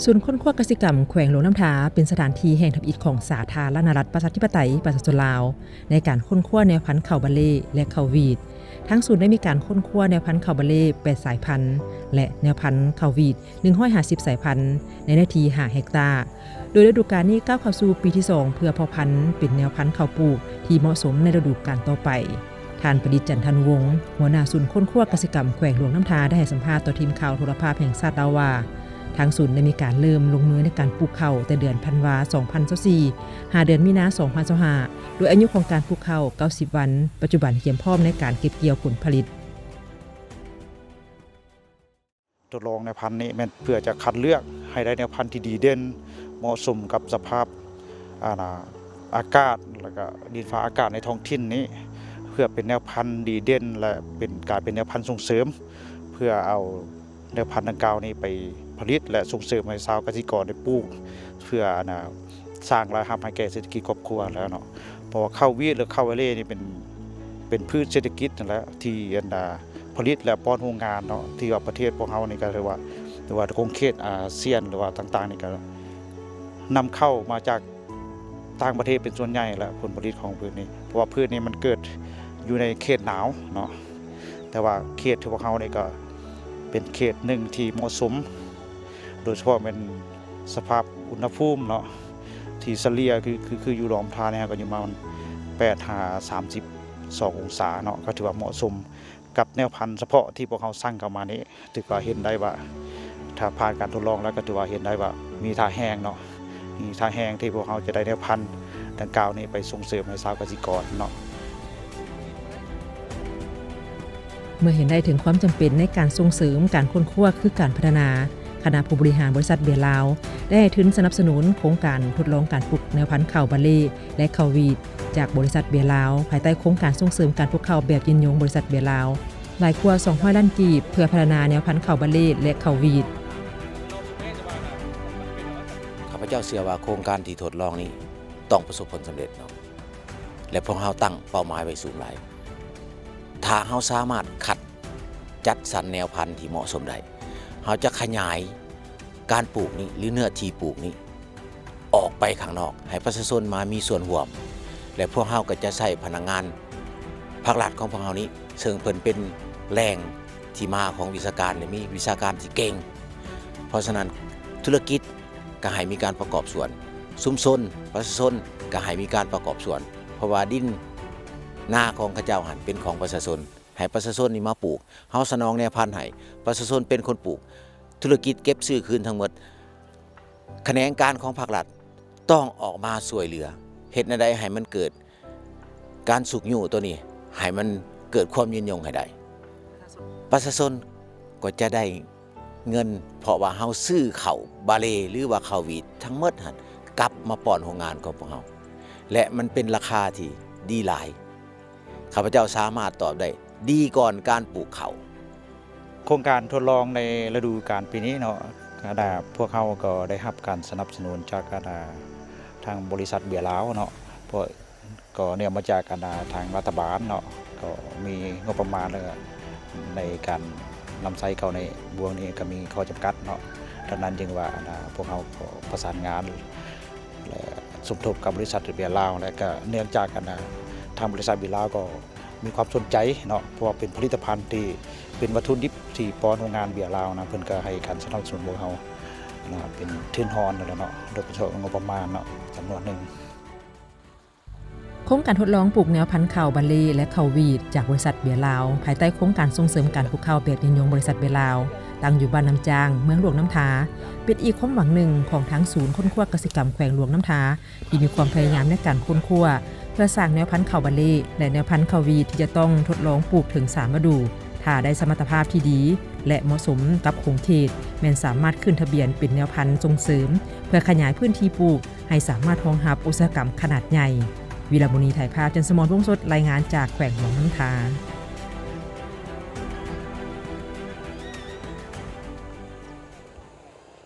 ศูนย์ค้นคว้ากสิกรรมแขวงหลวงน้ำทาเป็นสถานที่แห่งทำอิฐของสาธารณรัฐประชาธิปไตยประชาชนลาวในการค้นคว้าแนวพันธุ์ข้าวบาเล่และข้าววีดทั้งศูนย์ได้มีการค้นคว้าแนวพันธุ์ข้าวบาเล่8สายพันธุ์และแนวพันธุ์ข้าววีด150สายพันธุ์ในเนื้อที่5เฮกตาร์โดยฤดูกาลนี้ก้าวเข้าสู่ปีที่2เพื่อเพาะพันธุ์เป็นแนวพันธุ์ข้าวปลูกที่เหมาะสมในฤดูกาลต่อไปท่านประดิษฐ์จันทันวงศ์หัวหน้าศูนย์ค้นคว้ากสิกรรมแขวงหลวงน้ำทาได้ให้สัมภาษณ์ต่อทีมข่าวโทรภาพแห่งชาติว่าทางศูนย์ได้มีการเริ่มลงมือในการปลูกข้าวแต่เดือนธันวาคม 2024 5 เดือนมีนาคม 2025 โดยอายุของการปลูกข้าว90 วันปัจจุบันเตรียมพร้อมในการเก็บเกี่ยวผลผลิตทดลองแนวพันธุ์นี้มันเพื่อจะคัดเลือกให้ได้แนวพันธุ์ที่ดีเด่นเหมาะสมกับสภาพอากาศแล้วก็ดินฟ้าอากาศในท้องถิ่นนี้เพื่อเป็นแนวพันธุ์ดีเด่นและเป็นการเป็นแนวพันธุ์ส่งเสริมเพื่อเอาแนวพันธุ์ดังกล่าวนี้ไปผลิตและส่งเสริมให้ชาวเกษตรกรได้ปลูกเพื่อสร้างรายได้ให้แก่เศรษฐกิจครอบครัวแล้วเนาะเพราะว่าข้าววีทหรือข้าวบาเล่นี่เป็นพืชเศรษฐกิจนั่นแหละที่ผลิตและป้อนโรงงานเนาะที่ว่าประเทศพวกเรานี่ก็ถือว่าคงเขตอาเซียนหรือว่าต่างๆนี่ก็นำเข้ามาจากต่างประเทศเป็นส่วนใหญ่และผลผลิตของพืชนี้เพราะว่าพืชนี้มันเกิดอยู่ในเขตหนาวเนาะแต่ว่าเขตที่พวกเรานี่ก็เป็นเขตหนึ่งที่เหมาะสมโดยเฉพาะเป็นสภาพอุณหภูมิเนาะที่เฉลี่ยคืออยู่รอมทาเนี่ยก็อยู่ประมาณ32 องศาเนาะก็ถือว่าเหมาะสมกับแนวพันธุ์เฉพาะที่พวกเขาสร้างเข้ามานี้ถือว่าเห็นได้ว่าถ้าผ่านการทดลองแล้วก็ถือว่าเห็นได้ว่ามีท่าแห้งเนาะมีท่าแห้งที่พวกเขาจะได้แนวพันธุ์ดังกล่าวนี้ไปส่งเสริมให้ชาวเกษตรกรเนาะเมื่อเห็นได้ถึงความจำเป็นในการส่งเสริมการค้นคว้าคือการพัฒนาคณะผู้บริหารบริษัทเบียร์ลาวได้ให้ทุนสนับสนุนโครงการทดลองการปลูกแนวพันธุ์ข้าวบาเล่และข้าววีดจากบริษัทเบียร์ลาวภายใต้โครงการส่งเสริมการปลูกข้าวแบบยืนยงบริษัทเบียร์ลาวหลายกว่า200 ล้านกีบเพื่อพัฒนาแนวพันธุ์ข้าวบาเล่และข้าววีดข้าพเจ้าเชื่อว่าโครงการที่ทดลองนี้ต้องประสบผลสำเร็จเนาะและพวกเราตั้งเป้าหมายไว้สูงหลายถ้าเราสามารถคัดจัดสรรแนวพันธุ์ที่เหมาะสมได้เราจะขยายการปลูกนี้หรือเนื้อที่ปลูกนี้ออกไปข้างนอกให้ประชาชนมามีส่วนร่วมและพวกเราก็จะใช้พนักงานภาครัฐของพวกเรานี้ซึ่งเพิ่นเป็นแหล่งที่มาของวิชาการและมีวิชาการที่เก่งเพราะฉะนั้นธุรกิจก็ให้มีการประกอบส่วนชุมชนประชาชนก็ให้มีการประกอบส่วนเพราะว่าดินหน้าของข้าเจ้าหันเป็นของประชาชนให้ประชาชนนี่มาปลูกเฮาสนองแนวพันธุ์ให้ประชาชนเป็นคนปลูกธุรกิจเก็บซื้อคืนทั้งหมดแขนงการของภาครัฐต้องออกมาช่วยเหลือเฮ็ดใดให้มันเกิดการสุกอยู่ตัวนี้ให้มันเกิดความยืนยงให้ได้ประชาชนก็จะได้เงินเพราะว่าเฮาซื้อข้าวบาเล่หรือว่าข้าววีททั้งหมดหันกลับมาป้อนโรงงานของพวกเฮาและมันเป็นราคาที่ดีหลายข้าพเจ้าสามารถตอบได้ดีก่อนการปลูกข้าวโครงการทดลองในฤดูกาลปีนี้เนาะพวกเขาก็ได้รับการสนับสนุนจากทางบริษัทเบียร์ลาวเนาะเพราะก็เนี่ยมาจากทางรัฐบาลเนาะก็มีงบประมาณในการนำใช้เขาในบวงนี้ก็มีข้อจำกัดเนาะดังนั้นจึงว่าพวกเขาก็ประสานงานและสมทบกับบริษัทเบียร์ลาวและก็เนื่องจากทางบริษัทเบียร์ลาวก็มีความสนใจเนาะเพราะว่าเป็นผลิตภัณฑ์ที่เป็นวัตถุดิบที่ป้อนโรงงานเบียร์ลาวนะเพิ่นก็ให้การสนับสนุนพวกเขาเป็นทุนฮอนแล้วเนาะโดยเฉพาะงบประมาณเนาะจำนวนหนึ่งโครงการทดลองปลูกแนวพันธุ์ข้าวบาเล่และข้าววีดจากบริษัทเบียร์ลาวภายใต้โครงการส่งเสริมการปลูกข้าวแบบยืนยงบริษัทเบียร์ลาวตั้งอยู่บ้านน้ำจางเมืองหลวงน้ำทาเป็นอีกความหวังหนึ่งของทั้งศูนย์ค้นคว้ากสิกรรมแขวงหลวงน้ำทาที่มีความพยายามในการค้นคว้าเพื่อสร้างแนวพันธุ์ข้าวบาเล่และแนวพันธุ์ข้าววีดที่จะต้องทดลองปลูกถึง3 ฤดูถ้าได้สมรรถภาพที่ดีและเหมาะสมกับโครงเขตแม้นสามารถขึ้นทะเบียนเป็นแนวพันธุ์ส่งเสริมเพื่อขยายพื้นที่ปลูกให้สามารถรองรับอุตสาหกรรมขนาดใหญ่วีรบุญนีถ่ายภาพจันทร์สมรวงศ์สดรายงานจากแขวงหลวงน้ำทา